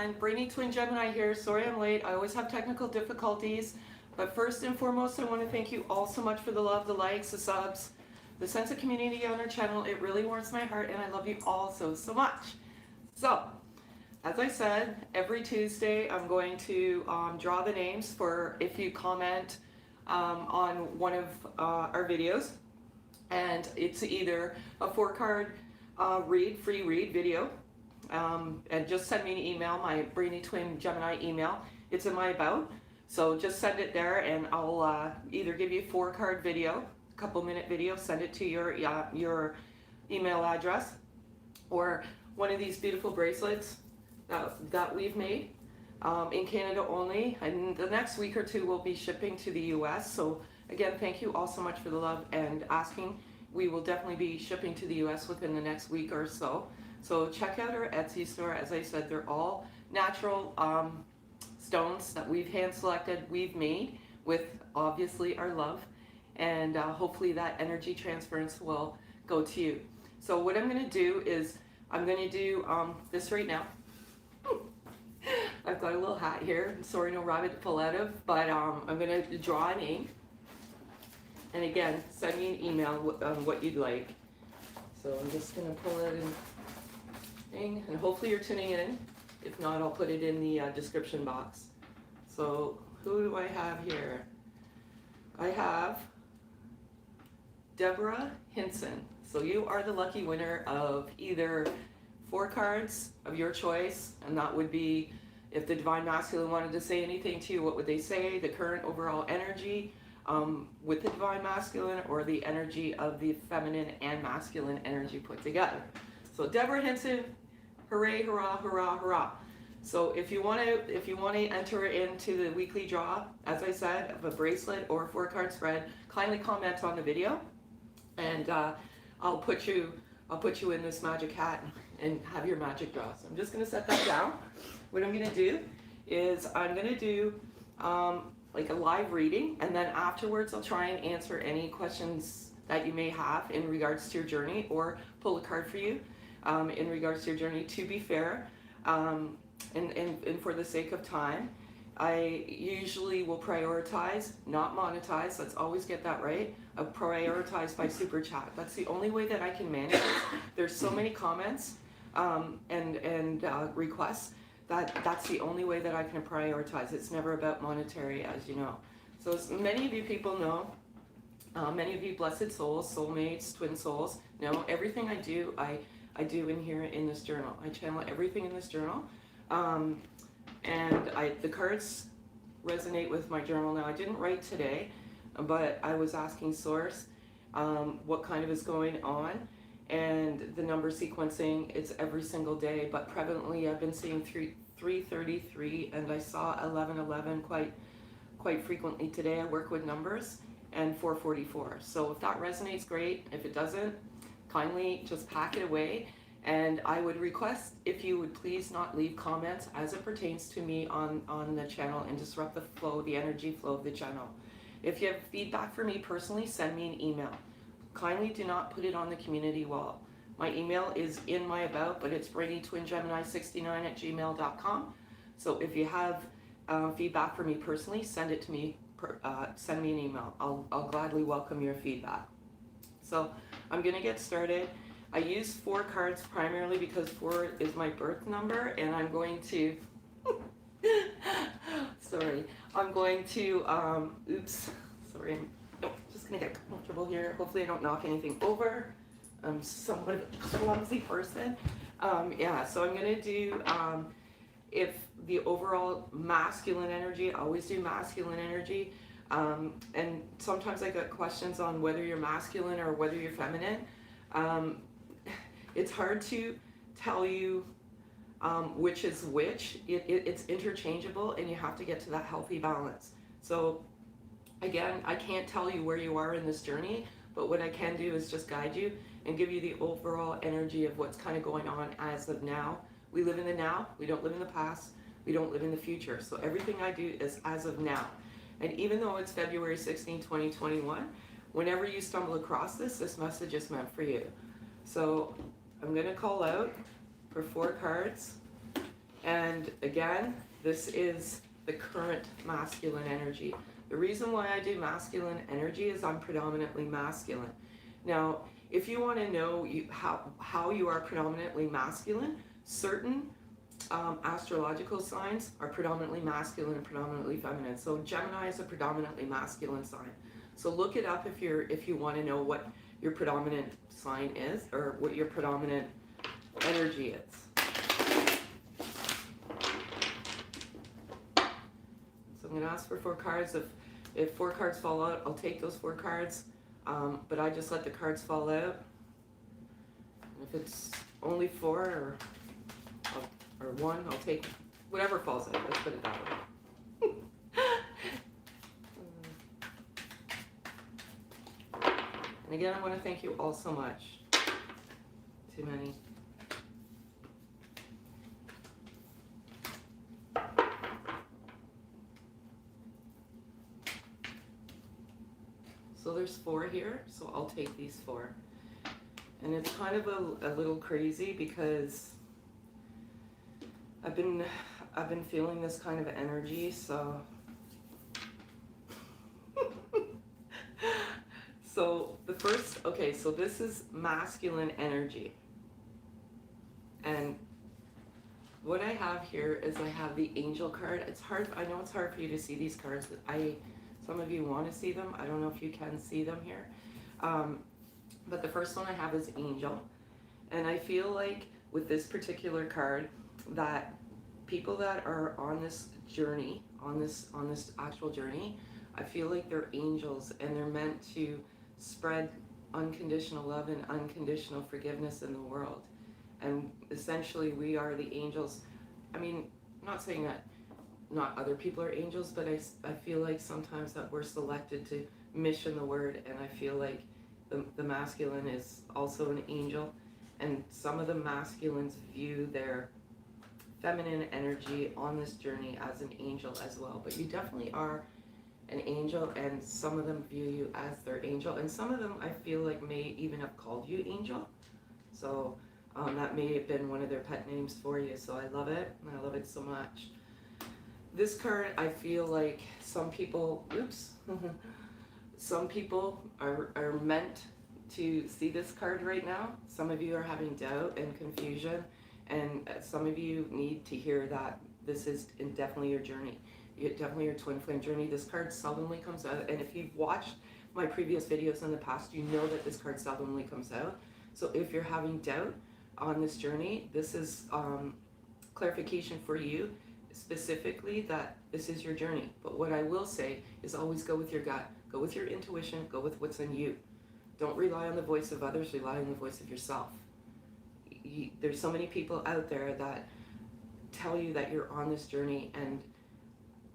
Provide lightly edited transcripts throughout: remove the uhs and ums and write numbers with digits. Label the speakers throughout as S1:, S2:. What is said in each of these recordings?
S1: everyone. Brainy Twin Gemini here. Sorry I'm late. I always have technical difficulties. But first and foremost, I want to thank you all so much for the love, the likes, the subs, the sense of community on our channel. It really warms my heart, and I love you all so, so much. So, as I said, every Tuesday I'm going to draw the names for if you comment on one of our videos. And it's either a 4-card free read video. And just send me an email, my Brainy Twin Gemini email. It's in my about. So just send it there and I'll either give you a 4-card video, a couple-minute video, send it to your email address, or one of these beautiful bracelets that we've made in Canada only. And the next week or two we'll be shipping to the US. So again, thank you all so much for the love and asking. We will definitely be shipping to the US within the next week or so. So check out our Etsy store. As I said, they're all natural stones that we've hand selected, we've made with obviously our love, and hopefully that energy transference will go to you. So what I'm going to do is I'm going to do this right now. I've got a little hat here. Sorry, no rabbit to pull out of, but I'm going to draw a name. And again, send me an email what you'd like. So I'm just going to pull it in. And hopefully you're tuning in. If not, I'll put it in the description box. So who do I have here? I have Deborah Hinson. So you are the lucky winner of either 4 cards of your choice, and that would be if the Divine Masculine wanted to say anything to you, what would they say? The current overall energy with the Divine Masculine, or the energy of the feminine and masculine energy put together. So Deborah Hinson, hooray, hurrah, hurrah, hurrah. So if you want to enter into the weekly draw, as I said, of a bracelet or a 4-card spread, kindly comment on the video, and I'll put you in this magic hat and have your magic draw. So I'm just going to set that down. What I'm going to do is I'm going to do like a live reading, and then afterwards I'll try and answer any questions that you may have in regards to your journey, or pull a card for you in regards to your journey. To be fair, and for the sake of time, I usually will prioritize, not monetize. Let's always get that right. I prioritize by super chat. That's the only way that I can manage it. There's so many comments and requests that's the only way that I can prioritize. It's never about monetary, as you know. So as many of you people know, many of you blessed souls, soulmates, twin souls, know everything I do in here in this journal. I channel everything in this journal. And the cards resonate with my journal. Now, I didn't write today, but I was asking Source what kind of is going on, and the number sequencing, it's every single day, but prevalently I've been seeing 333, and I saw 1111 quite frequently today. I work with numbers, and 444. So if that resonates, great. If it doesn't, kindly just pack it away. And I would request if you would please not leave comments as it pertains to me on the channel and disrupt the flow, the energy flow of the channel. If you have feedback for me personally, send me an email. Kindly do not put it on the community wall. My email is in my about, but it's brainytwingemini69@gmail.com. So if you have feedback for me personally, send it to me. Send me an email. I'll gladly welcome your feedback. So I'm going to get started. I use 4 cards primarily because 4 is my birth number, and I'm going to, sorry, I'm going to, oops, sorry, I'm just going to get comfortable here. Hopefully I don't knock anything over. I'm somewhat of a clumsy person. Yeah, so I'm going to do, if the overall masculine energy, I always do masculine energy, and sometimes I get questions on whether you're masculine or whether you're feminine. It's hard to tell you which is which. It's interchangeable, and you have to get to that healthy balance. So again, I can't tell you where you are in this journey, but what I can do is just guide you and give you the overall energy of what's kind of going on as of now. We live in the now. We don't live in the past. We don't live in the future. So everything I do is as of now. And even though it's February 16, 2021, whenever you stumble across this message is meant for you. So I'm going to call out for 4 cards, And again, this is the current masculine energy. The reason why I do masculine energy is I'm predominantly masculine. Now, if you want to know how you are predominantly masculine, certain astrological signs are predominantly masculine and predominantly feminine. So Gemini is a predominantly masculine sign. So look it up if you want to know what your predominant sign is or what your predominant energy is. So I'm going to ask for 4 cards. If 4 cards fall out, I'll take those 4 cards. But I just let the cards fall out. And if it's only 4 or 1, I'll take whatever falls out. Let's put it that way. And again, I want to thank you all so much. Too many. So there's 4 here, so I'll take these 4. And it's kind of a little crazy because I've been feeling this kind of energy, so so the first, okay, so this is masculine energy. And what I have here is I have the angel card. It's hard, I know it's hard for you to see these cards, but some of you want to see them. I don't know if you can see them here. But the first one I have is angel. And I feel like with this particular card that people that are on this journey, on this actual journey, I feel like they're angels and they're meant to spread unconditional love and unconditional forgiveness in the world. And essentially we are the angels. I mean, I'm not saying that not other people are angels, but I feel like sometimes that we're selected to mission the word, and I feel like the masculine is also an angel, and some of the masculines view their feminine energy on this journey as an angel as well. But you definitely are an angel, and some of them view you as their angel, and some of them I feel like may even have called you angel. So that may have been one of their pet names for you. So I love it, and I love it so much. This card, I feel like some people, some people are meant to see this card right now. Some of you are having doubt and confusion, and some of you need to hear that this is definitely your journey. Definitely your twin flame journey. This card seldomly comes out, and if you've watched my previous videos in the past, you know that this card seldomly comes out. So if you're having doubt on this journey, this is clarification for you, specifically that this is your journey. But what I will say is always go with your gut, go with your intuition, go with what's in you. Don't rely on the voice of others, rely on the voice of yourself. There's so many people out there that tell you that you're on this journey, and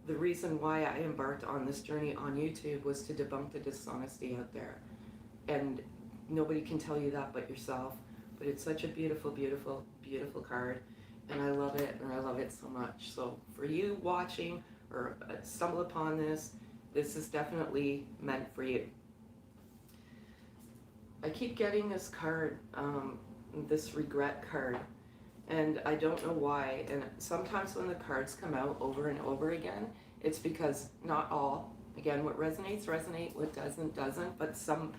S1: the reason why I embarked on this journey on YouTube was to debunk the dishonesty out there. And nobody can tell you that but yourself. But it's such a beautiful, beautiful, beautiful card. And I love it, and I love it so much. So for you watching or stumble upon this, this is definitely meant for you. I keep getting this card, this regret card, and I don't know why. And sometimes when the cards come out over and over again, it's because not all, again, what resonates, what doesn't, but some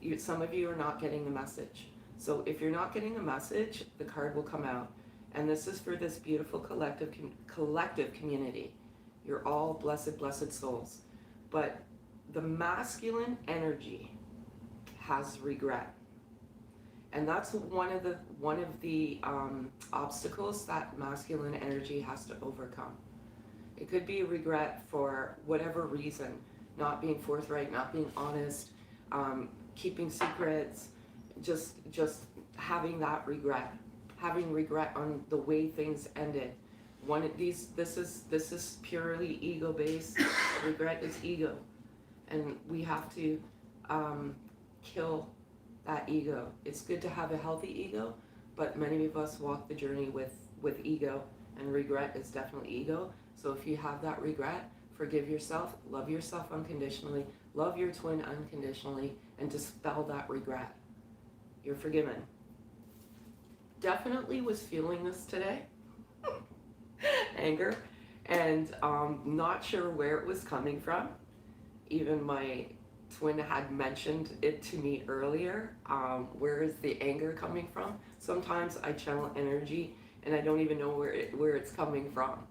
S1: of you are not getting the message. So if you're not getting the message, the card will come out. And this is for this beautiful collective community. You're all blessed, blessed souls. But the masculine energy has regret. And that's one of the obstacles that masculine energy has to overcome. It could be regret for whatever reason, not being forthright, not being honest, keeping secrets, just having that regret. Having regret on the way things ended. This is purely ego-based. Regret is ego, and we have to kill that ego. It's good to have a healthy ego, but many of us walk the journey with ego, and regret is definitely ego. So if you have that regret, forgive yourself, love yourself unconditionally, love your twin unconditionally, and dispel that regret. You're forgiven. Definitely was feeling this today. anger, and not sure where it was coming from. Even my twin had mentioned it to me earlier. Where is the anger coming from? Sometimes I channel energy and I don't even know where it's coming from.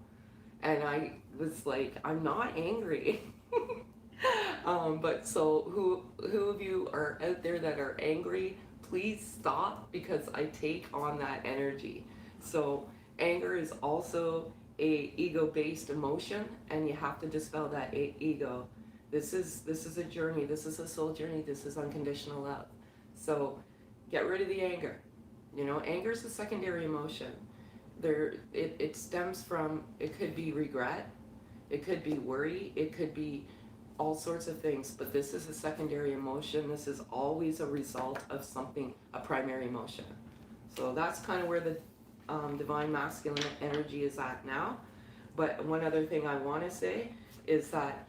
S1: And I was like, I'm not angry. But so who of you are out there that are angry? Please stop, because I take on that energy. So anger is also a ego-based emotion, and you have to dispel that ego. This is a journey. This is a soul journey. This is unconditional love. So get rid of the anger. You know, anger is a secondary emotion. It stems from, it could be regret, it could be worry, it could be all sorts of things, but this is a secondary emotion. This is always a result of something, a primary emotion. So that's kind of where the divine masculine energy is at now. But one other thing I want to say is that,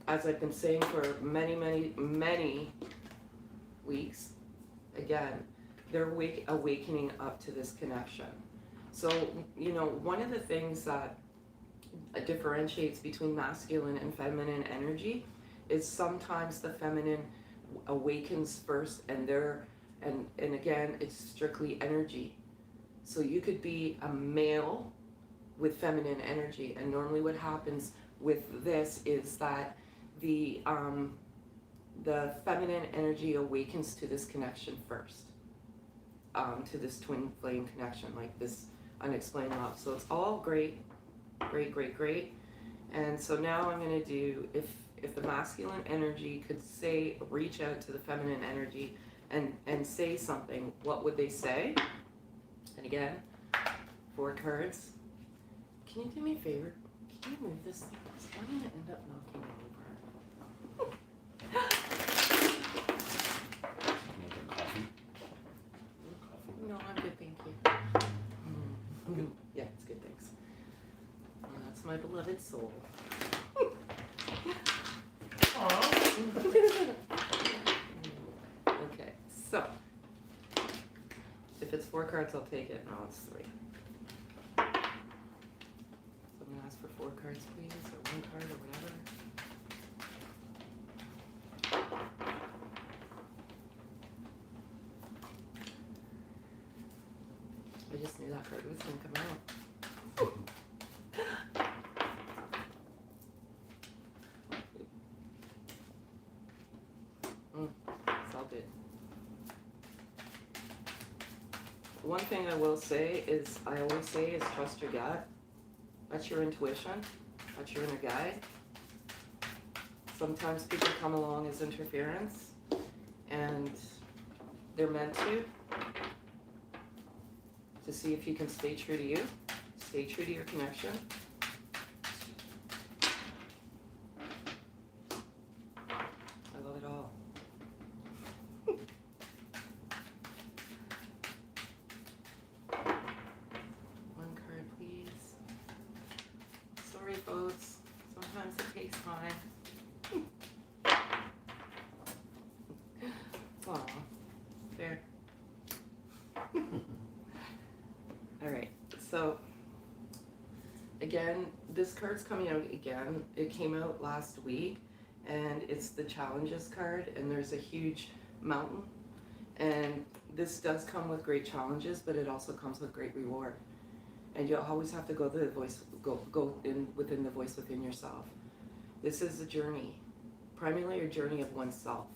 S1: as I've been saying for many, many, many weeks, again, they're awakening up to this connection. So, you know, one of the things that differentiates between masculine and feminine energy is sometimes the feminine awakens first, and again, it's strictly energy. So you could be a male with feminine energy, and normally what happens with this is that the feminine energy awakens to this connection first, to this twin flame connection, like this unexplained love. So it's all great, great, great, great. And so now I'm going to do, if the masculine energy could reach out to the feminine energy and say something, what would they say? And again, 4 cards. Can you do me a favor? Can you move this thing? Because I'm going to end up knocking it over. No, I'm good, thank you. Yeah, it's good, thanks. Well, that's my beloved soul. Okay, so if it's 4 cards, I'll take it. No, it's 3. So I'm gonna ask for 4 cards, please, or 1 card, or whatever. I just knew that card was gonna come out. It's all good. One thing I will say is, I always say, is trust your gut. That's your intuition. That's your inner guide. Sometimes people come along as interference, and they're meant to see if you can stay true to you, stay true to your connection. I love it all. One card, please. Sorry, folks. Sometimes it takes time. Aw, fair. All right, so again, this card's coming out again. It came out last week, and it's the challenges card, and there's a huge mountain, and this does come with great challenges, but it also comes with great reward. And you always have to go to the voice, go in within the voice within yourself. This is a journey, primarily a journey of oneself,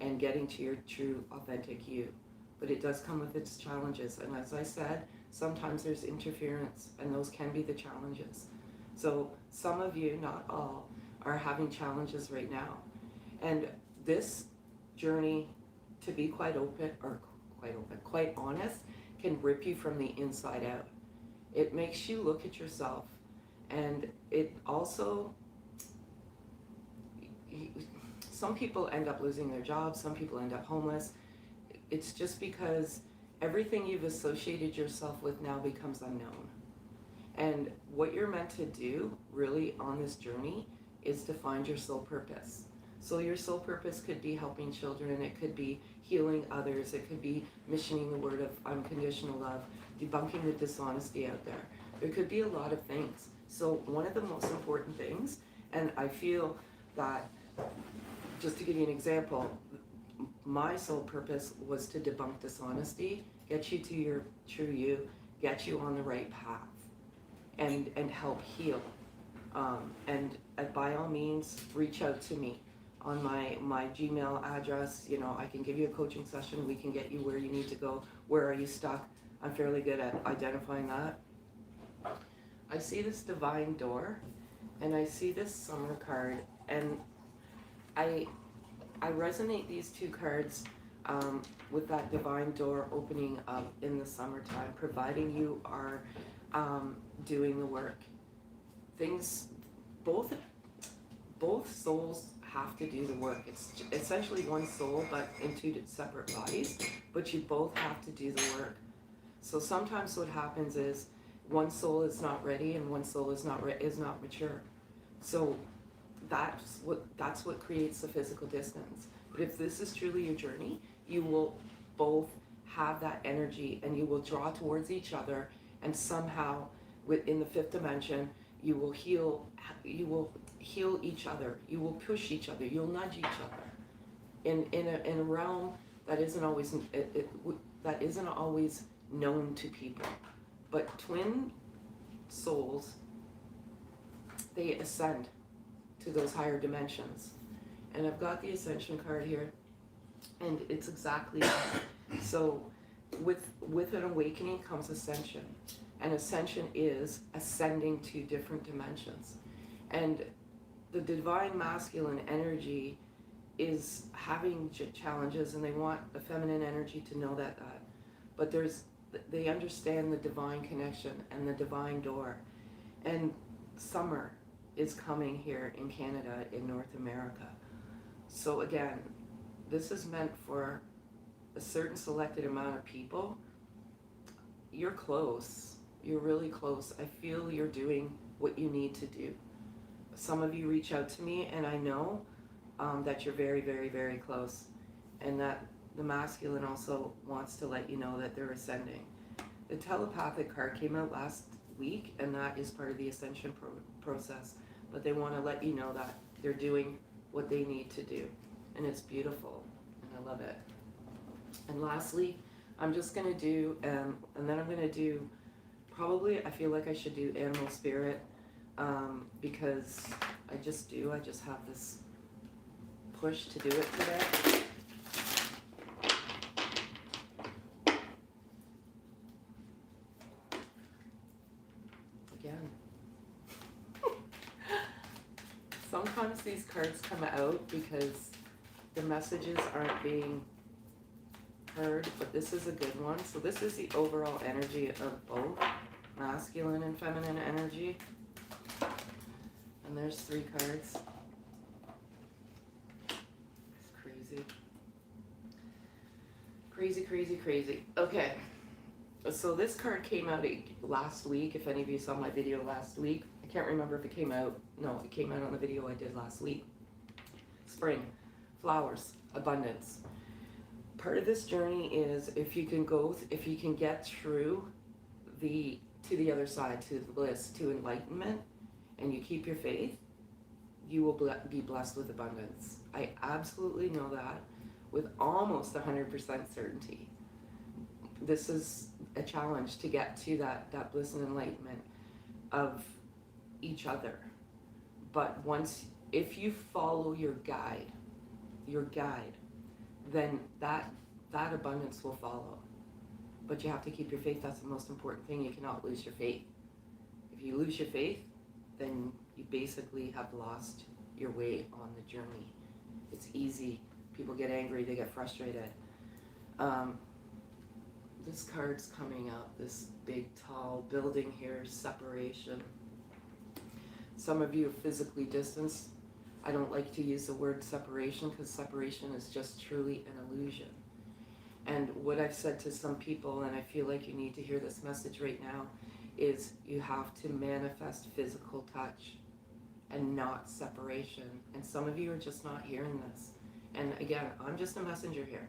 S1: and getting to your true, authentic you. But it does come with its challenges, and as I said, sometimes there's interference, and those can be the challenges. So some of you, not all, are having challenges right now. And this journey, to be quite honest, can rip you from the inside out. It makes you look at yourself, and it also, some people end up losing their jobs, some people end up homeless. It's just because everything you've associated yourself with now becomes unknown. And what you're meant to do, really, on this journey is to find your soul purpose. So your soul purpose could be helping children, it could be healing others, it could be missioning the word of unconditional love, debunking the dishonesty out there. It could be a lot of things. So one of the most important things, and I feel that, just to give you an example, my sole purpose was to debunk dishonesty, get you to your true you, get you on the right path, and help heal. And by all means, reach out to me on my Gmail address. You know, I can give you a coaching session. We can get you where you need to go. Where are you stuck? I'm fairly good at identifying that. I see this divine door, and I see this summer card, and I resonate these two cards with that divine door opening up in the summertime, providing you are doing the work. Things, both souls have to do the work. It's essentially one soul, but in two separate bodies. But you both have to do the work. So sometimes what happens is one soul is not ready, and one soul is not mature. So that's what creates the physical distance. But if this is truly your journey, you will both have that energy, and you will draw towards each other, and somehow within the fifth dimension, you will heal each other. You will push each other. You'll nudge each other in a realm that isn't always known to people. But twin souls, they ascend to those higher dimensions. And I've got the ascension card here, and it's exactly that. So with an awakening comes ascension. And ascension is ascending to different dimensions. And the divine masculine energy is having challenges, and they want the feminine energy to know that. But they understand the divine connection and the divine door. And summer is coming here in Canada, in North America. So again, this is meant for a certain selected amount of people. You're close. You're really close. I feel you're doing what you need to do. Some of you reach out to me, and I know that you're very, very, very close, and that the masculine also wants to let you know that they're ascending. The telepathic card came out last week, and that is part of the ascension process, but they want to let you know that they're doing what they need to do, and it's beautiful, and I love it. And lastly, I'm just going to do, and then I'm going to do, probably, I feel like I should do animal spirit, because I just have this push to do it today. Again. Sometimes these cards come out because the messages aren't being heard, but this is a good one. So this is the overall energy of both masculine and feminine energy. And there's 3 cards. It's crazy. Crazy, crazy, crazy. Okay. So this card came out last week, if any of you saw my video last week. I can't remember if it came out. No, it came out on the video I did last week. Spring, flowers, abundance. Part of this journey is if you can get through to the other side, to the bliss, to enlightenment, and you keep your faith, you will be blessed with abundance. I absolutely know that with almost 100% certainty. This is a challenge to get to that bliss and enlightenment of each other. But if you follow your guide, then that abundance will follow. But you have to keep your faith. That's the most important thing. You cannot lose your faith. If you lose your faith, then you basically have lost your way on the journey. It's easy. People get angry, they get frustrated. This card's coming up, this big, tall building here, separation. Some of you are physically distanced. I don't like to use the word separation because separation is just truly an illusion. And what I've said to some people, and I feel like you need to hear this message right now, is you have to manifest physical touch and not separation. And some of you are just not hearing this. And again, I'm just a messenger here.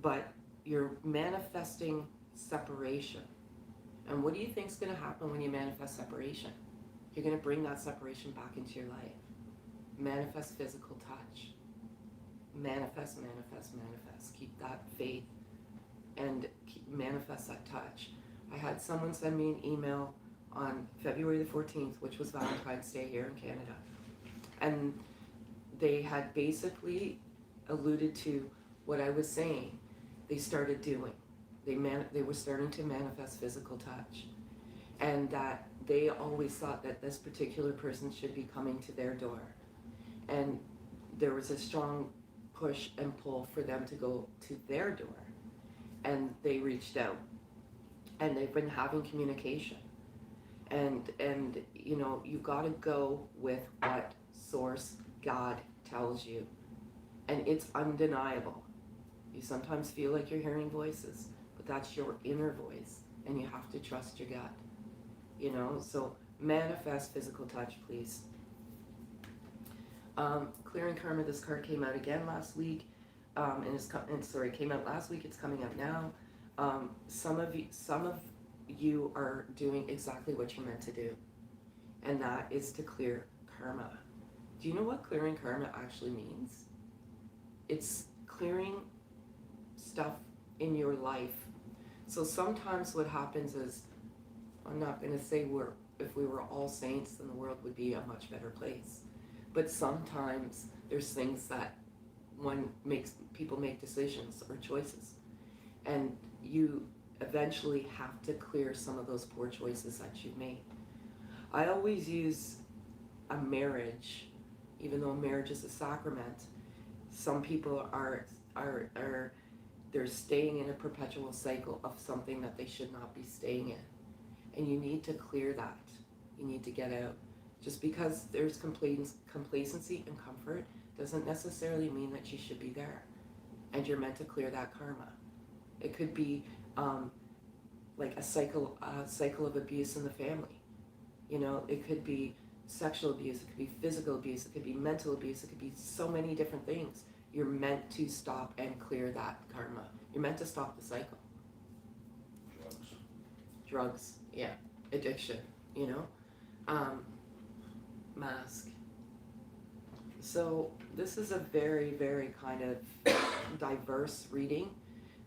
S1: But you're manifesting separation. And what do you think is going to happen when you manifest separation? You're going to bring that separation back into your life. Manifest physical touch. Manifest, manifest, manifest. Keep that faith and manifest that touch. I had someone send me an email on February the 14th, which was Valentine's Day here in Canada. And they had basically alluded to what I was saying. They started doing. They were starting to manifest physical touch. And that they always thought that this particular person should be coming to their door. And there was a strong push and pull for them to go to their door. And they reached out. And they've been having communication. And you know, you've got to go with what Source, God, tells you. And it's undeniable. You sometimes feel like you're hearing voices, but that's your inner voice, and you have to trust your gut. You know, so manifest physical touch, please. Clearing Karma, this card came out again last week. Came out last week, it's coming out now. Some of you are doing exactly what you're meant to do, and that is to clear karma. Do you know what clearing karma actually means? It's clearing stuff in your life. So sometimes what happens is, I'm not going to say if we were all saints, then the world would be a much better place. But sometimes there's things that people make decisions or choices. And you eventually have to clear some of those poor choices that you've made. I always use a marriage, even though marriage is a sacrament. Some people they're staying in a perpetual cycle of something that they should not be staying in. And you need to clear that. You need to get out. Just because there's complacency and comfort doesn't necessarily mean that you should be there. And you're meant to clear that karma. It could be like a cycle of abuse in the family. You know, it could be sexual abuse, it could be physical abuse, it could be mental abuse, it could be so many different things. You're meant to stop and clear that karma. You're meant to stop the cycle. Drugs, yeah. Addiction, you know. Mask. So this is a very, very kind of diverse reading.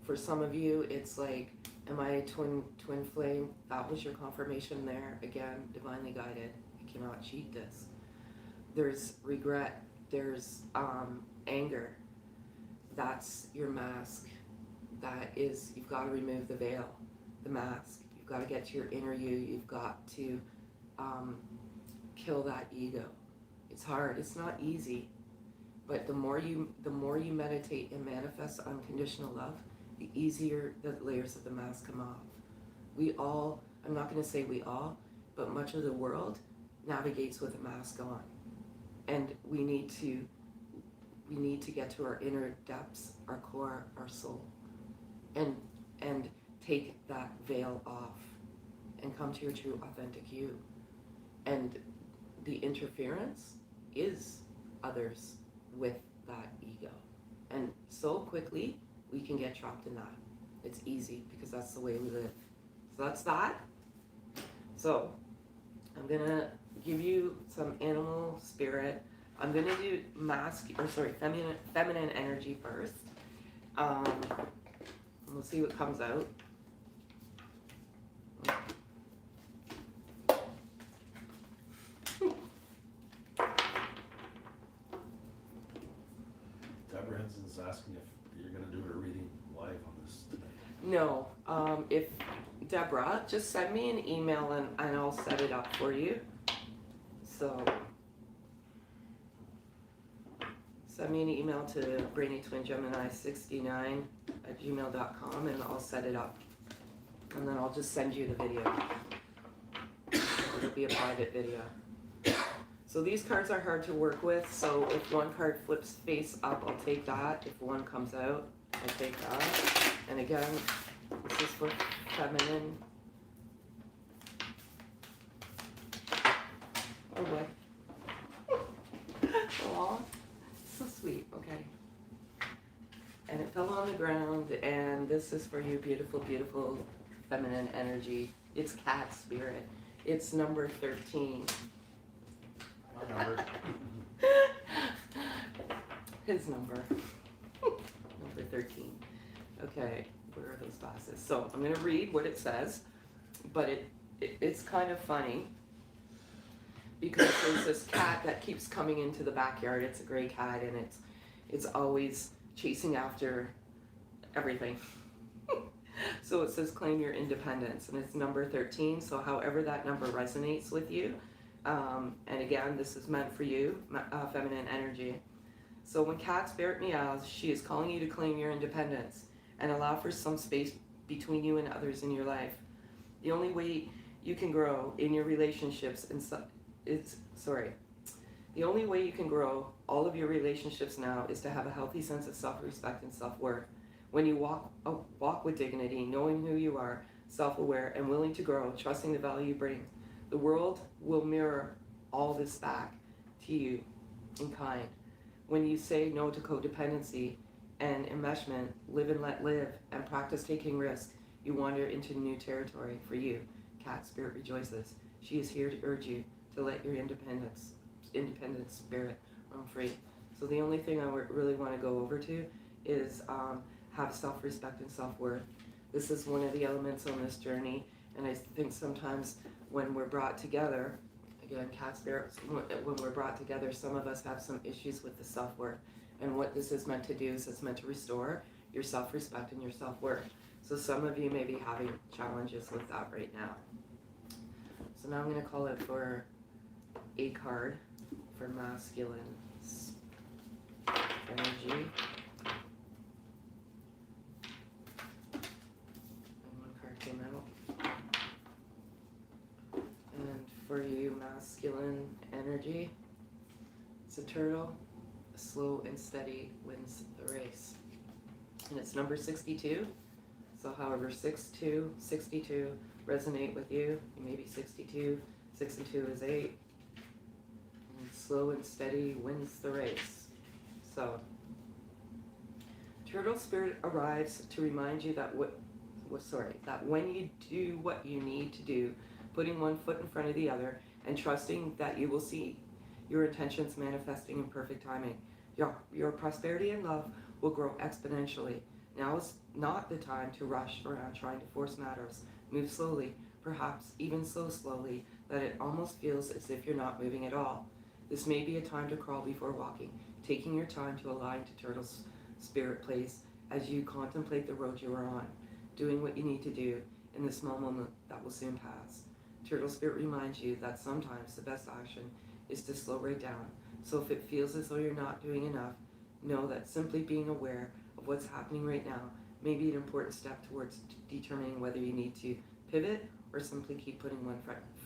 S1: For some of you, it's like, am I a twin flame? That was your confirmation there. Again, divinely guided. You cannot cheat this. There's regret. There's anger. That's your mask. That is, you've got to remove the veil, the mask. You've got to get to your inner you. You've got to kill that ego. It's hard. It's not easy. But the more you meditate and manifest unconditional love, the easier the layers of the mask come off. We all, I'm not going to say we all, but much of the world navigates with a mask on. And we need to get to our inner depths, our core, our soul, and take that veil off and come to your true authentic you. And the interference is others with that ego. And so quickly we can get trapped in that. It's easy because that's the way we live. So that's that. So I'm gonna give you some animal spirit. I'm gonna do feminine energy first. We'll see what comes out.
S2: Deborah Henson's asking if you're gonna do a reading live on this tonight.
S1: No, if Deborah, just send me an email and I'll set it up for you. So send me an email to brainystwingemini69@gmail.com and I'll set it up. And then I'll just send you the video. It'll be a private video. So these cards are hard to work with, so if one card flips face up, I'll take that. If one comes out, I'll take that. And again, this is for feminine. Oh boy. Aw, so sweet, okay. And it fell on the ground, and this is for you, beautiful, beautiful feminine energy. It's cat spirit. It's number 13.
S2: My number.
S1: His number. Number 13. Okay, where are those glasses? So I'm going to read what it says, but it's kind of funny because there's this cat that keeps coming into the backyard. It's a gray cat, and it's always chasing after everything. So it says claim your independence, and it's number 13. So however that number resonates with you, and again, this is meant for you, feminine energy. So when cat spirit meows, she is calling you to claim your independence and allow for some space between you and others in your life. The only way you can grow in your relationships the only way you can grow all of your relationships now is to have a healthy sense of self-respect and self-worth. When you walk with dignity, knowing who you are, self-aware, and willing to grow, trusting the value you bring, the world will mirror all this back to you in kind. When you say no to codependency and enmeshment, live and let live, and practice taking risks, you wander into new territory for you. Cat spirit rejoices. She is here to urge you to let your independent spirit run free. So the only thing I really want to go over to is have self-respect and self-worth. This is one of the elements on this journey, and I think sometimes when we're brought together, again, cat spirits, when we're brought together, some of us have some issues with the self-worth. And what this is meant to do is it's meant to restore your self-respect and your self-worth. So some of you may be having challenges with that right now. So now I'm going to call it for a card for masculine energy. And one card came out. And for you, masculine energy, it's a turtle. Slow and steady wins the race. And it's number 62. So however 62 resonate with you, maybe 62, 6 and 2 is 8. And slow and steady wins the race. So turtle spirit arrives to remind you that that when you do what you need to do, putting one foot in front of the other and trusting that you will see your intentions manifesting in perfect timing, your prosperity and love will grow exponentially. Now is not the time to rush around trying to force matters. Move slowly, perhaps even so slowly that it almost feels as if you're not moving at all. This may be a time to crawl before walking, taking your time to align to turtle's spirit place as you contemplate the road you are on, doing what you need to do in this small moment that will soon pass. Turtle spirit reminds you that sometimes the best action is to slow right down. So if it feels as though you're not doing enough, know that simply being aware of what's happening right now may be an important step towards determining whether you need to pivot or simply keep putting one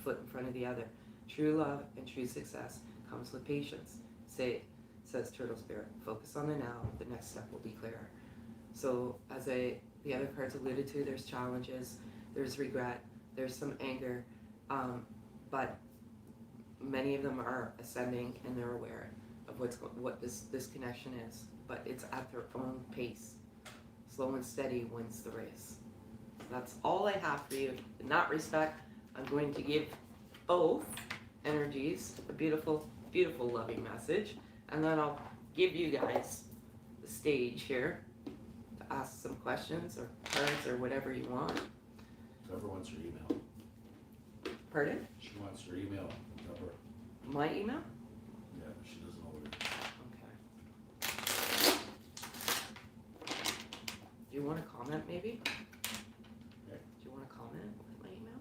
S1: foot in front of the other. True love and true success comes with patience. Says Turtle Spirit. Focus on the now. The next step will be clearer. So as the other cards alluded to, there's challenges, there's regret, there's some anger, but many of them are ascending and they're aware of what this connection is, but it's at their own pace. Slow and steady wins the race. That's all I have for you. In that respect, I'm going to give both energies a beautiful, beautiful loving message, and then I'll give you guys the stage here to ask some questions or cards or whatever you want.
S2: Whoever wants your email.
S1: Pardon?
S2: She wants your email. Whoever.
S1: My email?
S2: Yeah, but she doesn't know what it
S1: Okay. Do you want to comment maybe?
S2: Okay.
S1: Do you want to comment with my email?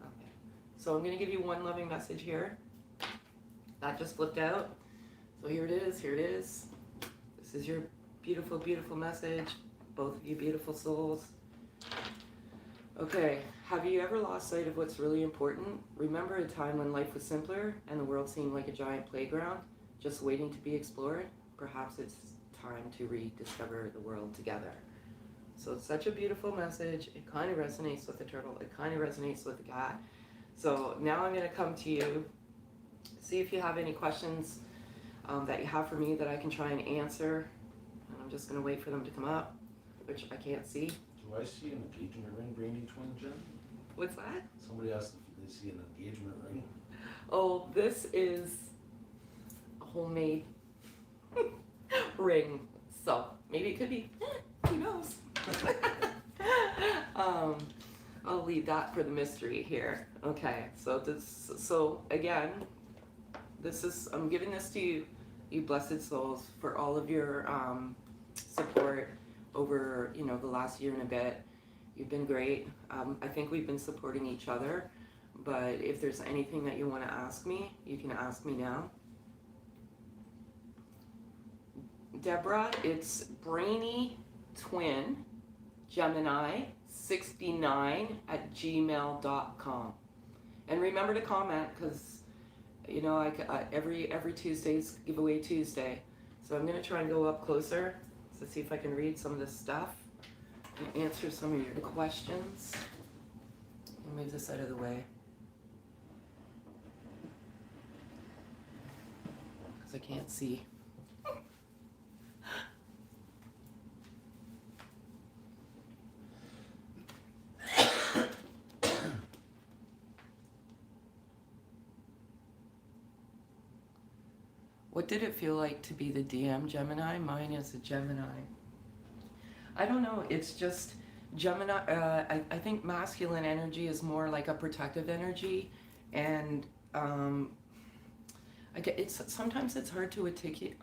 S1: Okay. So I'm going to give you one loving message here. That just flipped out. So here it is. Here it is. This is your beautiful, beautiful message. Both of you beautiful souls. Okay. Have you ever lost sight of what's really important? Remember a time when life was simpler and the world seemed like a giant playground, just waiting to be explored? Perhaps it's time to rediscover the world together. So it's such a beautiful message. It kind of resonates with the turtle. It kind of resonates with the cat. So now I'm going to come to you, see if you have any questions that you have for me that I can try and answer. And I'm just going to wait for them to come up, which I can't see.
S2: Do I see an engagement ring, Brainy Twin Jen?
S1: What's that?
S2: Somebody asked if they see an engagement ring.
S1: Oh, this is a homemade ring. So maybe it could be. Who knows? I'll leave that for the mystery here. Okay, so again, I'm giving this to you, you blessed souls, for all of your support over, the last year and a bit. You've been great. I think we've been supporting each other, but if there's anything that you want to ask me, you can ask me now. Deborah, it's Brainy Twin Gemini 69 at gmail.com. And remember to comment, because every Tuesday's giveaway Tuesday. So I'm going to try and go up closer to see if I can read some of this stuff and answer some of your questions. I'll move this out of the way, because I can't see. What did it feel like to be the DM Gemini? Mine is a Gemini. I don't know, it's just Gemini. I think masculine energy is more like a protective energy, and sometimes it's hard to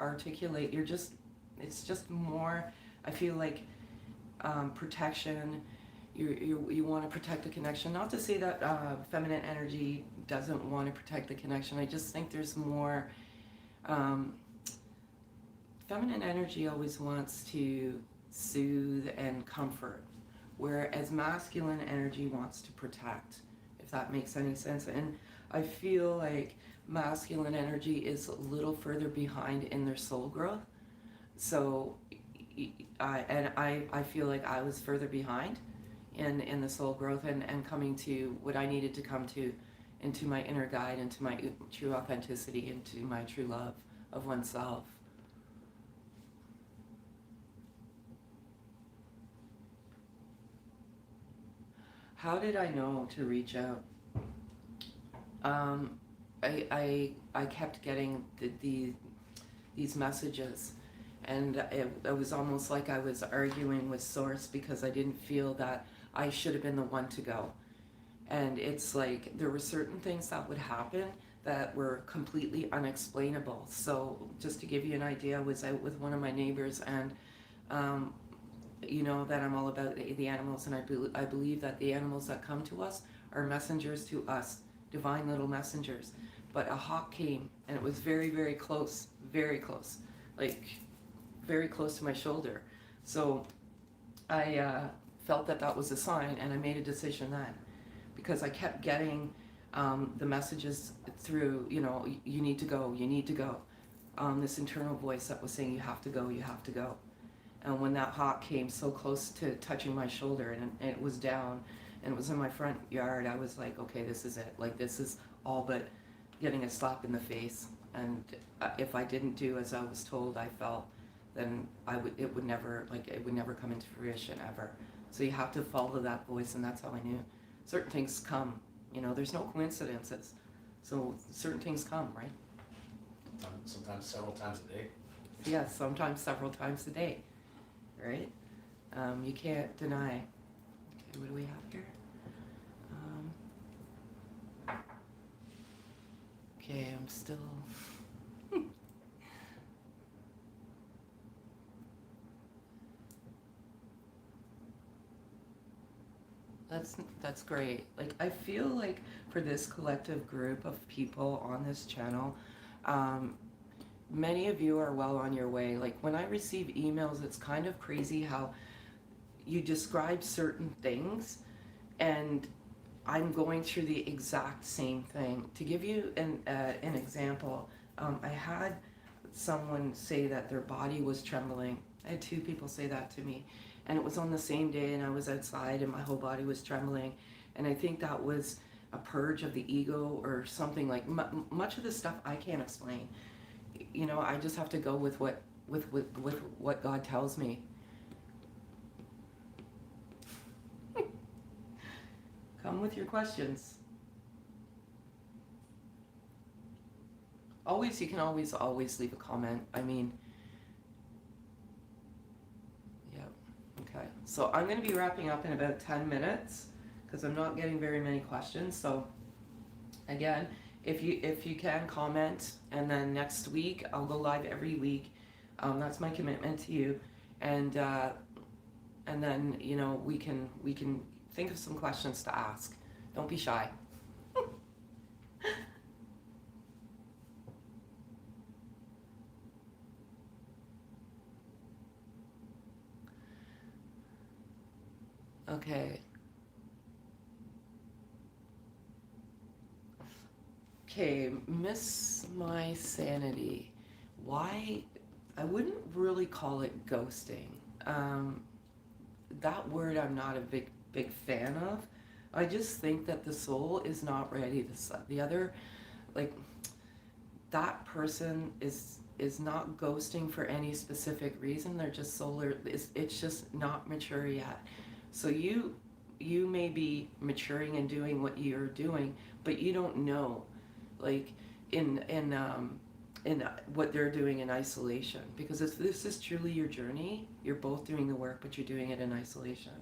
S1: articulate. It's just more, I feel like, protection. You want to protect the connection. Not to say that feminine energy doesn't want to protect the connection. I just think there's more. Feminine energy always wants to soothe and comfort, whereas masculine energy wants to protect, if that makes any sense. And I feel like masculine energy is a little further behind in their soul growth. So, I feel like I was further behind in the soul growth and coming to what I needed to come to, into my inner guide, into my true authenticity, into my true love of oneself. How did I know to reach out? I kept getting these messages, and it was almost like I was arguing with Source, because I didn't feel that I should have been the one to go. And it's like there were certain things that would happen that were completely unexplainable. So just to give you an idea, I was out with one of my neighbors, and that I'm all about the animals, and I believe that the animals that come to us are messengers to us, divine little messengers. But a hawk came, and it was very, very close, like very close to my shoulder. So I felt that was a sign, and I made a decision then, because I kept getting the messages through, you need to go, this internal voice that was saying, you have to go. And when that hawk came so close to touching my shoulder, and it was down, and it was in my front yard, I was like, okay, this is it. Like, this is all but getting a slap in the face. And if I didn't do as I was told, I felt, then it would never come into fruition ever. So you have to follow that voice, and that's how I knew. Certain things come, there's no coincidences. So certain things come, right?
S2: Sometimes several times a day.
S1: Yes, sometimes several times a day, right? You can't deny. Okay, what do we have here? Okay, I'm still... That's great. Like, I feel like for this collective group of people on this channel, many of you are well on your way. Like, when I receive emails, it's kind of crazy how you describe certain things, and I'm going through the exact same thing. To give you an example, I had someone say that their body was trembling. I had 2 people say that to me. And it was on the same day, and I was outside, and my whole body was trembling. And I think that was a purge of the ego or something. Like, much of the stuff I can't explain. I just have to go with what God tells me. Come with your questions. Always, you can always leave a comment. I mean, yeah, okay. So I'm going to be wrapping up in about 10 minutes because I'm not getting very many questions. So again, if you can comment, and then next week I'll go live every week. That's my commitment to you, and then we can think of some questions to ask. Don't be shy. Okay. Okay, miss my sanity. Why? I wouldn't really call it ghosting. That word I'm not a big fan of. I just think that the soul is not ready. The other, like, that person is not ghosting for any specific reason. They're just it's just not mature yet. So you may be maturing and doing what you're doing, but you don't know, like, in what they're doing in isolation, because this is truly your journey. You're both doing the work, but you're doing it in isolation.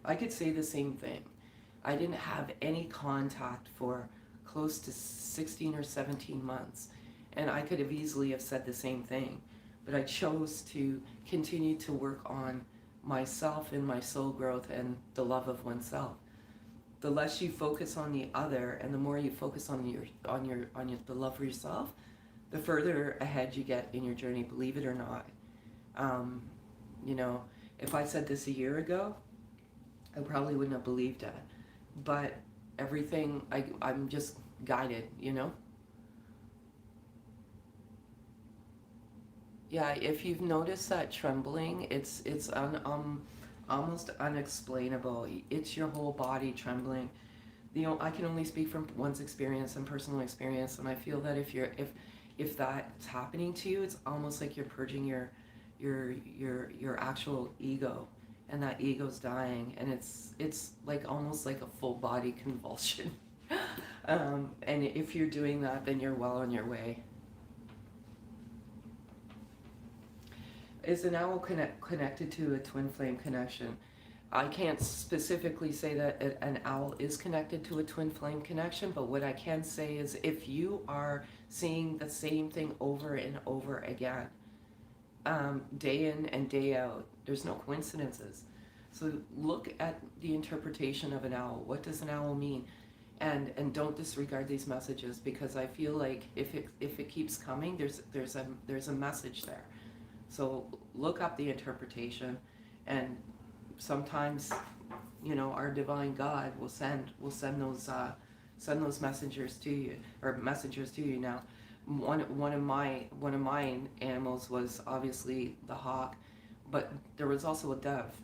S1: I could say the same thing. I didn't have any contact for close to 16 or 17 months, and I could have easily have said the same thing, but I chose to continue to work on myself and my soul growth and the love of oneself. The less you focus on the other, and the more you focus on the love for yourself, the further ahead you get in your journey. Believe it or not. If I said this a year ago, I probably wouldn't have believed it. But everything, I'm just guided. Yeah, if you've noticed that trembling, it's almost unexplainable. It's your whole body trembling. I can only speak from one's experience and personal experience, and I feel that if that's happening to you, it's almost like you're purging your actual ego, and that ego's dying, and it's like almost like a full body convulsion. And if you're doing that, then you're well on your way. Is an owl connected to a twin flame connection? I can't specifically say that an owl is connected to a twin flame connection, but what I can say is if you are seeing the same thing over and over again, day in and day out, there's no coincidences. So look at the interpretation of an owl. What does an owl mean? And don't disregard these messages, because I feel like if it keeps coming, there's a message there. So look up the interpretation, and sometimes, our divine God will send those messengers to you, or messengers to you. Now, one of my animals was obviously the hawk, but there was also a dove,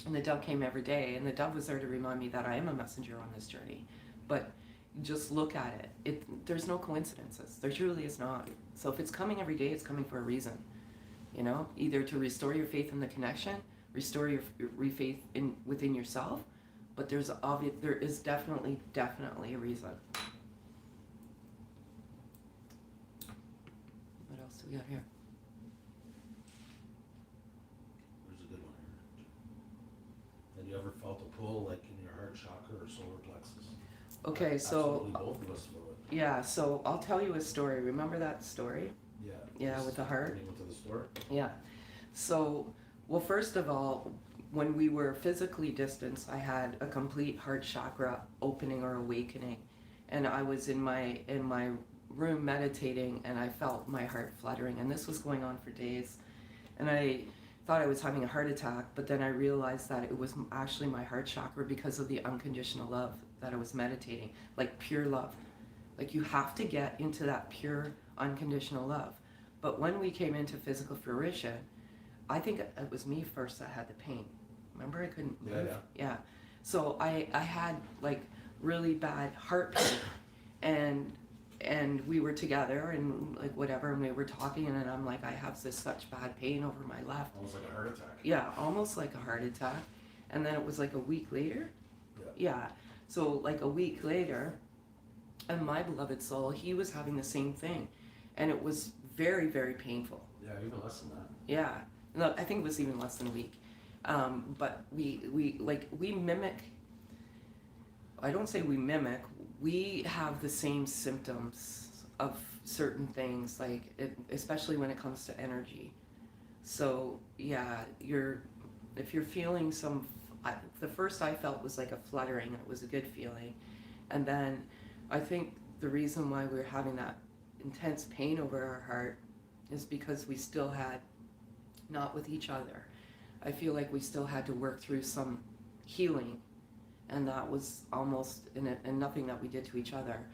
S1: and the dove came every day, and the dove was there to remind me that I am a messenger on this journey. But just look at it. There's no coincidences. There truly is not. So if it's coming every day, it's coming for a reason. Either to restore your faith in the connection, restore your faith within yourself, but there is definitely a reason. What else do we got here?
S2: There's a good one here. Have you ever felt a pull, like in your heart chakra or solar plexus?
S1: Okay, so
S2: absolutely both of us feel it.
S1: Yeah, so I'll tell you a story. Remember that story?
S2: Yeah.
S1: Yeah, with the heart.
S2: Getting into the store.
S1: Yeah. So, well, first of all, when we were physically distanced, I had a complete heart chakra opening or awakening, and I was in my room meditating, and I felt my heart fluttering, and this was going on for days, and I thought I was having a heart attack, but then I realized that it was actually my heart chakra because of the unconditional love that I was meditating, like pure love. Like, you have to get into that pure unconditional love. But when we came into physical fruition, I think it was me first that had the pain. Remember, I couldn't move. Yeah. So I had like really bad heart pain, and we were together and like whatever, and we were talking, and then I'm like, I have such bad pain over my left.
S2: Almost like a heart attack.
S1: Yeah, almost like a heart attack. And then it was like a week later.
S2: Yeah.
S1: So like a week later, and my beloved soul, he was having the same thing, and it was very, very painful.
S2: Yeah, even less than that.
S1: Yeah, no, I think it was even less than a week. But we mimic. I don't say we mimic. We have the same symptoms of certain things, like especially when it comes to energy. So yeah, if you're feeling the first I felt was like a fluttering. It was a good feeling, and then I think the reason why we're having that intense pain over our heart is because we still had, not with each other, I feel like we still had to work through some healing, and that was almost and nothing that we did to each other,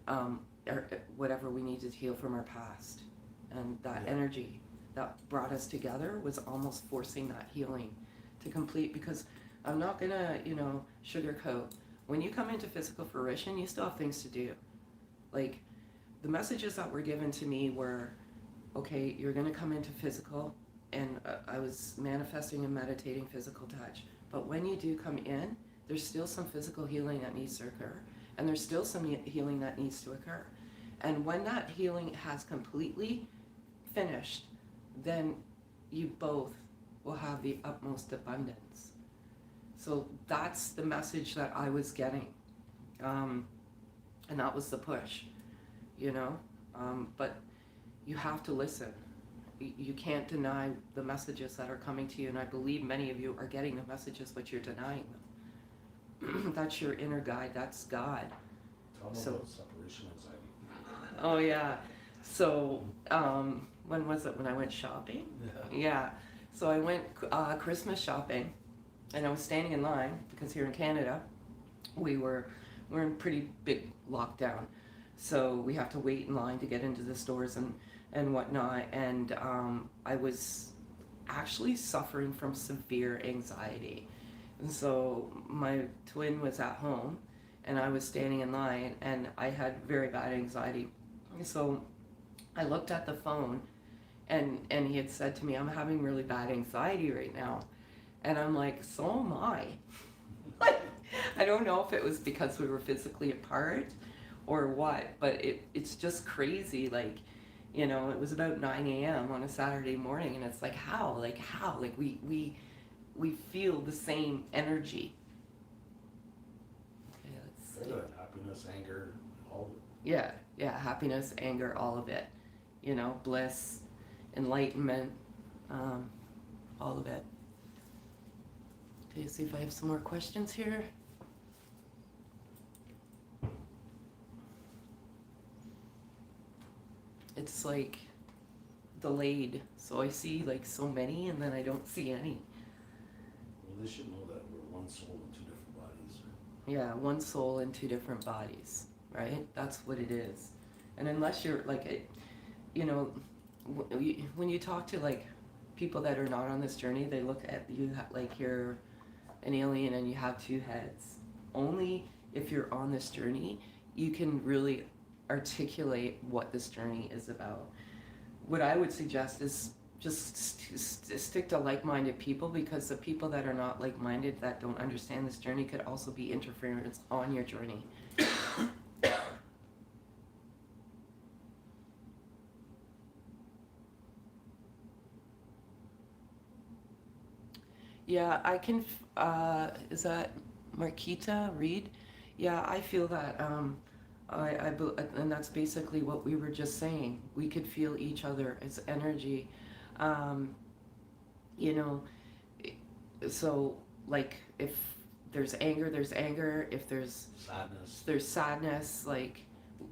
S1: or whatever we needed to heal from our past, and that energy that brought us together was almost forcing that healing to complete. Because I'm not gonna, sugarcoat. When you come into physical fruition, you still have things to do. Like, the messages that were given to me were, okay, you're gonna come into physical, and I was manifesting and meditating physical touch. But when you do come in, there's still some physical healing that needs to occur, and there's still some healing that needs to occur. And when that healing has completely finished, then you both will have the utmost abundance. So that's the message that I was getting, and that was the push, but you have to listen. You can't deny the messages that are coming to you, and I believe many of you are getting the messages, but you're denying them. That's your inner guide. That's God.
S2: Tell them about separation anxiety.
S1: Oh yeah. So when was it? When I went shopping? Yeah. So I went Christmas shopping, and I was standing in line because here in Canada, we're in pretty big lockdown, so we have to wait in line to get into the stores and whatnot. And I was actually suffering from severe anxiety. And so my twin was at home, and I was standing in line, and I had very bad anxiety. So I looked at the phone, and he had said to me, I'm having really bad anxiety right now. And I'm like, so am I. I don't know if it was because we were physically apart or what, but it's just crazy. Like, it was about 9 a.m. on a Saturday morning, and it's like, how? Like, we feel the same energy. Okay, let's see.
S2: Happiness, anger, all of it.
S1: Yeah, happiness, anger, all of it. Bliss, enlightenment, all of it. Okay, see if I have some more questions here. It's like delayed, so I see like so many, and then I don't see any.
S2: Well, they should know that we're one soul in two different bodies.
S1: Yeah, one soul in two different bodies, right? That's what it is. And unless you're like, when you talk to like people that are not on this journey, they look at you like you're an alien and you have two heads. Only if you're on this journey, you can really articulate what this journey is about. What I would suggest is just stick to like-minded people, because the people that are not like-minded, that don't understand this journey, could also be interference on your journey. Yeah, I can, is that Marquita Reed? Yeah, I feel that, and that's basically what we were just saying. We could feel each other as energy. So like if there's anger, there's anger. If there's sadness. Like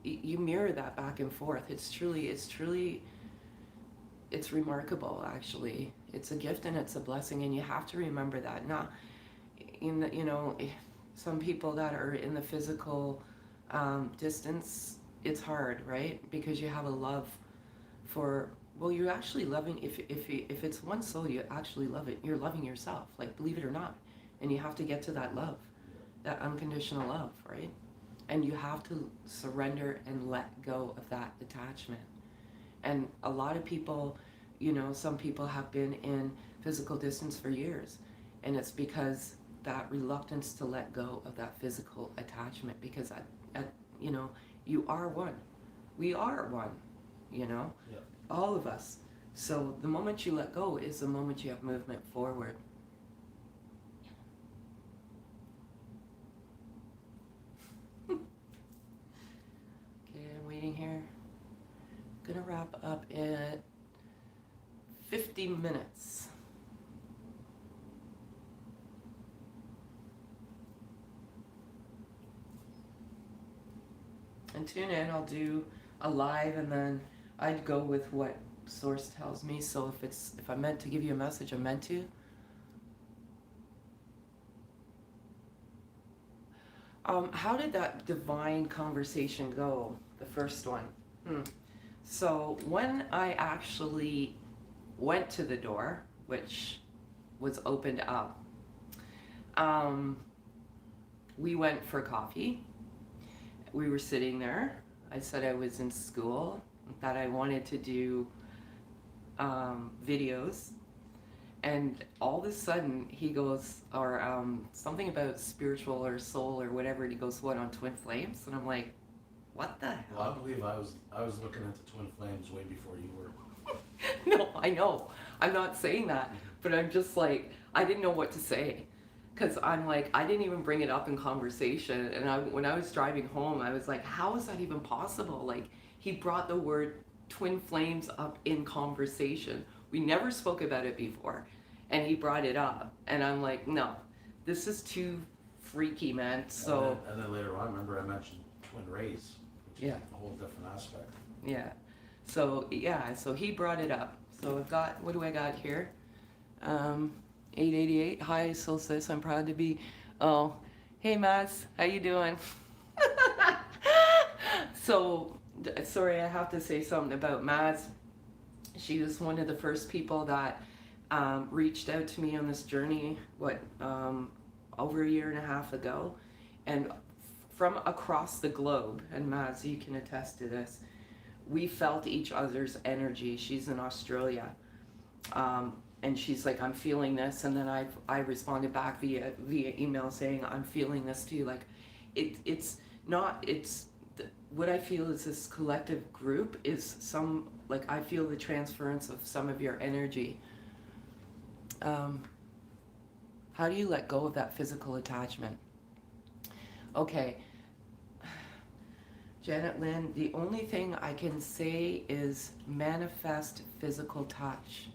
S1: you mirror that back and forth. It's remarkable, actually. It's a gift and it's a blessing, and you have to remember that. Now, some people that are in the physical distance, it's hard, right? Because you have a love for, well, you're actually loving, if it's one soul, you actually love it. You're loving yourself, like, believe it or not. And you have to get to that love, that unconditional love, right? And you have to surrender and let go of that attachment. And a lot of people, some people have been in physical distance for years, and it's because that reluctance to let go of that physical attachment, because you know, you are one. We are one, you know,
S2: Yeah.
S1: all of us. So the moment you let go is the moment you have movement forward. Okay, I'm waiting here. Gonna wrap up at 50 minutes. And tune in, I'll do a live, and then I'd go with what source tells me. So if I'm meant to give you a message, I'm meant to. How did that divine conversation go? The first one. So when I actually went to the door, which was opened up, we went for coffee. We were sitting there. I said I was in school, that I wanted to do videos. And all of a sudden he goes, or something about spiritual or soul or whatever. And he goes, what, on twin flames? And I'm like, what the hell?
S2: Well, I believe I was looking at the twin flames way before you were.
S1: No, I know. I'm not saying that. But I'm just like, I didn't know what to say. Because I'm like, I didn't even bring it up in conversation. And when I was driving home, I was like, how is that even possible? Like, he brought the word twin flames up in conversation. We never spoke about it before. And he brought it up. And I'm like, no, this is too freaky, man. So.
S2: And then later on, remember I mentioned twin rays, which
S1: Yeah.
S2: is a whole different aspect.
S1: Yeah. So, yeah, so he brought it up. So I've got, what do I got here? 888. Hi, Solstice. I'm proud to be. Oh, hey, Maz. How you doing? So, sorry, I have to say something about Maz. She was one of the first people that reached out to me on this journey, over a year and a half ago. And from across the globe, and Maz, you can attest to this, we felt each other's energy. She's in Australia. And she's like, I'm feeling this. And then I responded back via email saying, I'm feeling this too. Like, what I feel is this collective group is I feel the transference of some of your energy. How do you let go of that physical attachment? Okay. Janet Lynn, the only thing I can say is manifest physical touch,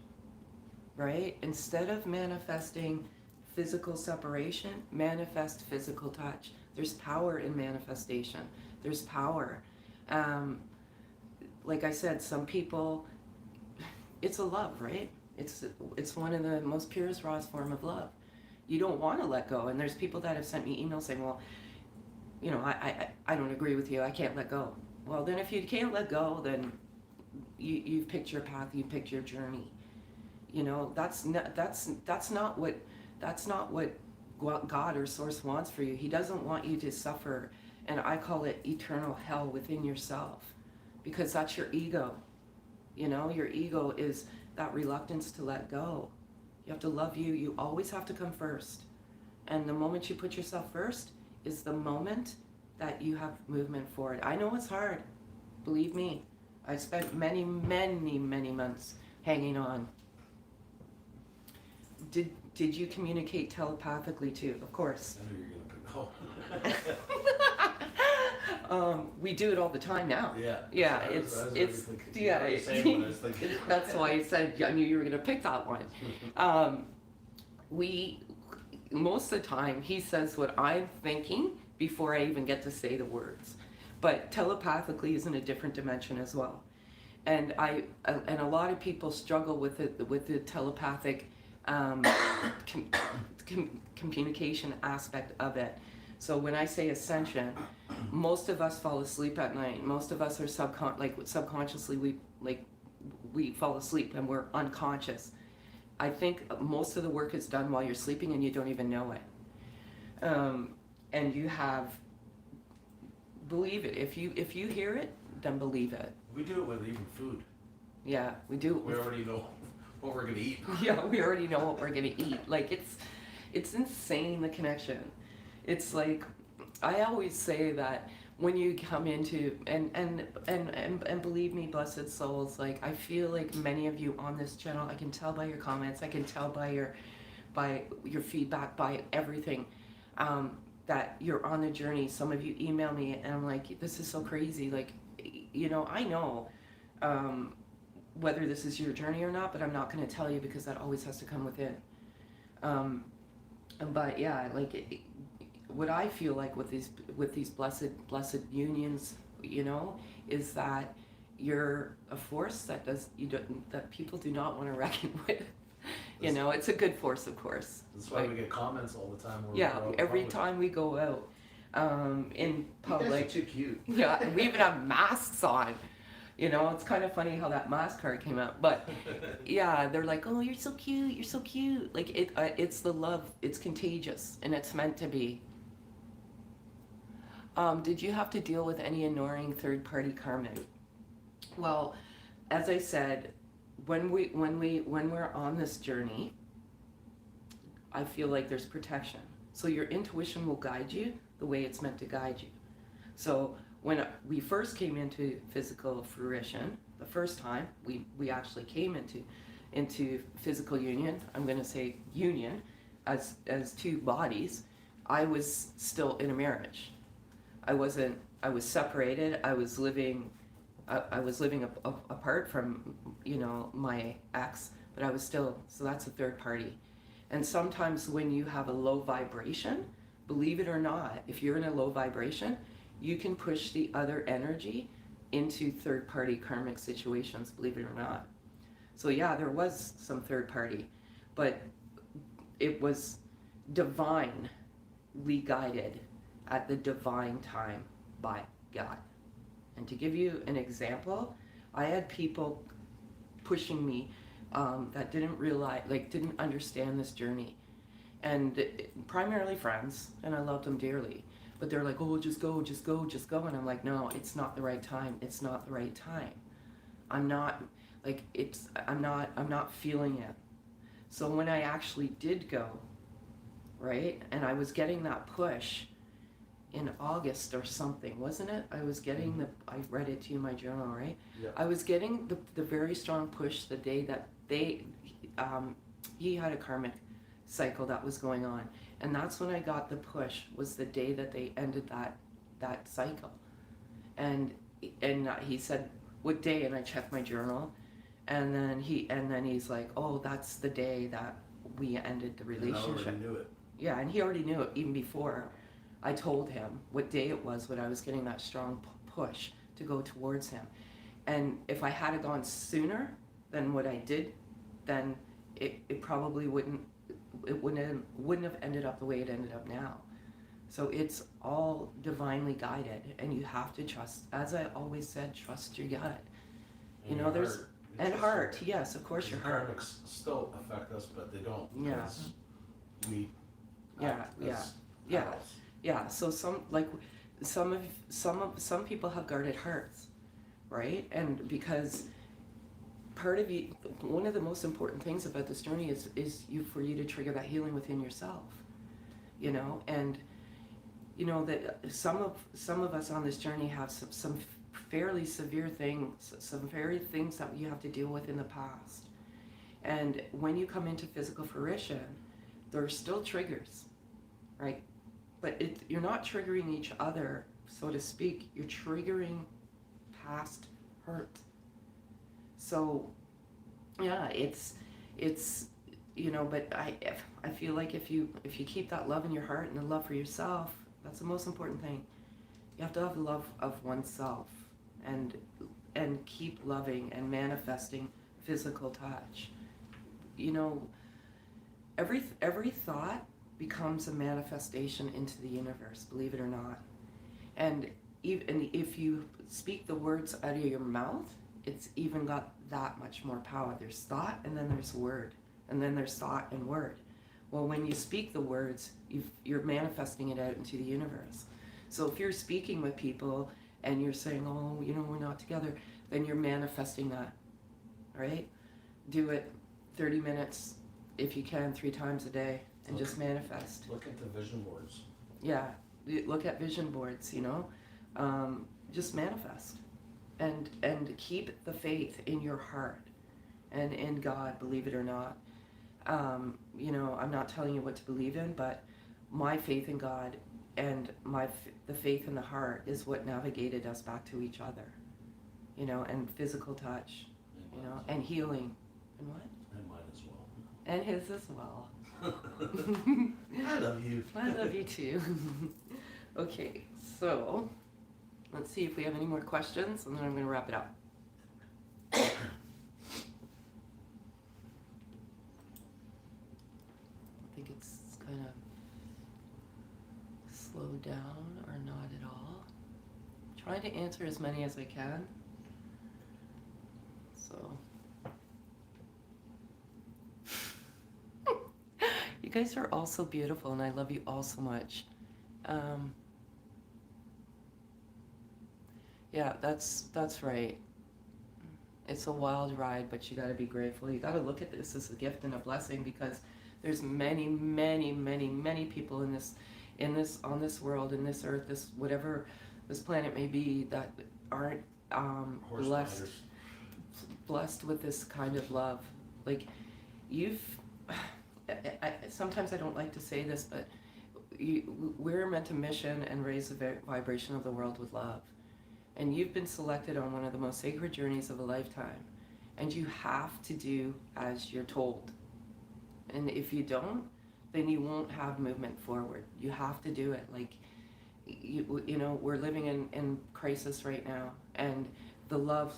S1: right? Instead of manifesting physical separation, manifest physical touch. There's power in manifestation. There's power. Like I said, some people, it's a love, right? It's one of the most purest, rawest form of love. You don't want to let go. And there's people that have sent me emails saying, well, you know, I don't agree with you. I can't let go. Well, then if you can't let go, then you've picked your path. You picked your journey. You know, that's not what God or Source wants for you. He doesn't want you to suffer, and I call it eternal hell within yourself, because that's your ego. You know, your ego is that reluctance to let go. You have to love you. You always have to come first, and the moment you put yourself first is the moment that you have movement forward. I know it's hard. Believe me. I spent many, many, many months hanging on. Did you communicate telepathically too? Of course.
S2: I knew you were gonna go.
S1: We do it all the time now.
S2: Yeah.
S1: Yeah,
S2: I was
S1: it's
S2: thinking,
S1: yeah.
S2: I was saying what I was thinking.
S1: That's why I said I knew you were gonna pick that one. Most of the time he says what I'm thinking before I even get to say the words, but telepathically is in a different dimension as well. And a lot of people struggle with the telepathic communication aspect of it. So when I say ascension, most of us fall asleep at night. Most of us are subconsciously we fall asleep and we're unconscious. I think most of the work is done while you're sleeping and you don't even know it. And you believe it. If you hear it, then believe it.
S2: We do it with even food.
S1: Yeah, we do.
S2: We already know what we're gonna eat.
S1: Yeah, we already know what we're gonna eat. Like it's insane, the connection. It's like, I always say that when you come into, and believe me, blessed souls, like, I feel like many of you on this channel, I can tell by your comments, I can tell by your feedback, by everything, that you're on the journey. Some of you email me and I'm like, this is so crazy. Like, I know whether this is your journey or not, but I'm not going to tell you because that always has to come within. But yeah, like, what I feel like with these blessed unions, is that you're a force that people do not want to reckon with. It's a good force, of course.
S2: That's why we get comments all the time.
S1: Yeah, every time we go out in public.
S2: You guys are too cute.
S1: Yeah, and we even have masks on. It's kind of funny how that mask card came out. But yeah, they're like, oh, you're so cute, you're so cute. Like, it's the love, it's contagious, and it's meant to be. Did you have to deal with any annoying third-party karmic? Well, as I said, when we're on this journey, I feel like there's protection. So your intuition will guide you the way it's meant to guide you. So when we first came into physical fruition, the first time we actually came into physical union, I'm going to say union, as two bodies, I was still in a marriage. I was separated. I was living apart from, my ex, but I was still, so that's a third party. And sometimes when you have a low vibration, believe it or not, if you're in a low vibration, you can push the other energy into third party karmic situations, believe it or not. So yeah, there was some third party, but it was divinely guided at the divine time by God. And to give you an example, I had people pushing me that didn't realize, didn't understand this journey. And primarily friends, and I loved them dearly. But they're like, oh, just go, just go, just go. And I'm like, no, it's not the right time. It's not the right time. I'm not feeling it. So when I actually did go, right, and I was getting that push in August or something, wasn't it? I was getting I read it to you in my journal, right?
S2: Yeah.
S1: I was getting the very strong push the day that he had a karmic cycle that was going on. And that's when I got the push, was the day that they ended that cycle. And he said, what day? And I checked my journal. And then he's like, oh, that's the day that we ended the relationship.
S2: And I already knew it.
S1: Yeah, and he already knew it even before I told him what day it was when I was getting that strong push to go towards him. And if I had gone sooner than what I did, then it probably wouldn't have ended up the way it ended up now. So it's all divinely guided, and you have to trust, as I always said, trust your gut.
S2: And
S1: You know, there's
S2: heart.
S1: and heart, yes, of course, your heart.
S2: Karmics still affect us, but they don't.
S1: Yeah.
S2: Because we.
S1: Yeah,
S2: act
S1: yeah,
S2: as
S1: yeah.
S2: adults.
S1: Yeah, so some people have guarded hearts, right? And because part of you, one of the most important things about this journey is for you to trigger that healing within yourself, and that some of us on this journey have some fairly severe things, some very things that you have to deal with in the past. And when you come into physical fruition, there are still triggers, right? But you're not triggering each other, so to speak. You're triggering past hurt. So, yeah, it's But I feel like if you keep that love in your heart and the love for yourself, that's the most important thing. You have to have love of oneself, and keep loving and manifesting physical touch. Every thought becomes a manifestation into the universe, believe it or not. And even if you speak the words out of your mouth, it's even got that much more power. There's thought, and then there's word, and then there's thought and word. Well, when you speak the words, you're manifesting it out into the universe. So if you're speaking with people and you're saying, oh, we're not together, then you're manifesting that, right? Do it 30 minutes if you can, 3 times a day. and just manifest.
S2: Look at the vision boards.
S1: Yeah, look at vision boards, you know, just manifest, and keep the faith in your heart and in God, believe it or not. You know, I'm not telling you what to believe in, but my faith in God and the faith in the heart is what navigated us back to each other, you know, and physical touch, you know, and healing, and what?
S2: And mine as well.
S1: And his as well.
S2: I love you.
S1: I love you too. Okay, so let's see if we have any more questions, and then I'm going to wrap it up. I think it's kind of slowed down or not at all. Trying to answer as many as I can. So you guys are all so beautiful, and I love you all so much. Yeah, that's right. It's a wild ride, but you got to be grateful. You got to look at this as a gift and a blessing, because there's many, many, many, many people on this world, in this earth, this whatever this planet may be, that aren't blessed with this kind of love. Like sometimes I don't like to say this, but we're meant to mission and raise the vibration of the world with love. And you've been selected on one of the most sacred journeys of a lifetime. And you have to do as you're told. And if you don't, then you won't have movement forward. You have to do it. Like, you know, we're living in crisis right now. And the love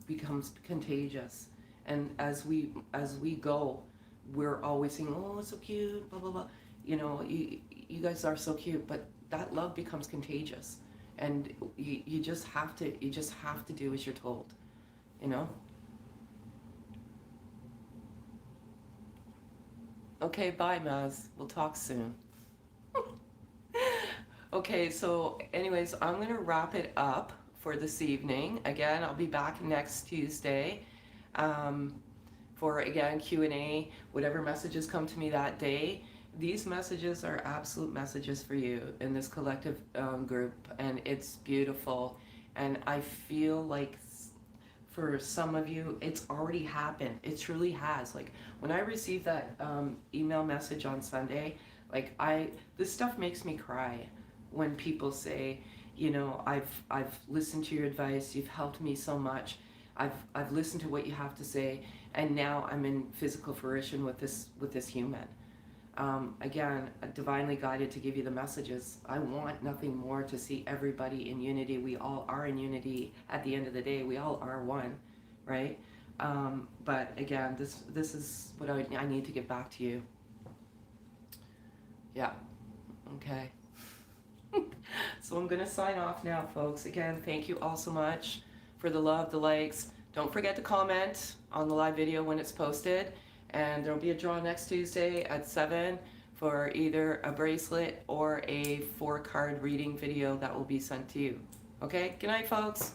S1: becomes contagious. And as we go, we're always saying, oh, it's so cute, blah, blah, blah. You know, you guys are so cute, but that love becomes contagious. And you just have to do as you're told, you know? Okay, bye, Maz. We'll talk soon. Okay, so anyways, I'm going to wrap it up for this evening. Again, I'll be back next Tuesday for, again, Q&A, whatever messages come to me that day. These messages are absolute messages for you in this collective group, and it's beautiful. And I feel like for some of you, it's already happened. It truly has. Like, when I received that email message on Sunday, like, this stuff makes me cry when people say, you know, I've listened to your advice. You've helped me so much. I've listened to what you have to say, and now I'm in physical fruition with this human. Again, divinely guided to give you the messages. I want nothing more to see everybody in unity. We all are in unity at the end of the day. We all are one, right? But again, this is what I need to get back to you. Yeah. Okay. So I'm going to sign off now, folks. Again, thank you all so much for the love, the likes. Don't forget to comment on the live video when it's posted. And there'll be a draw next Tuesday at 7 for either a bracelet or a 4-card reading video that will be sent to you. Okay? Good night, folks.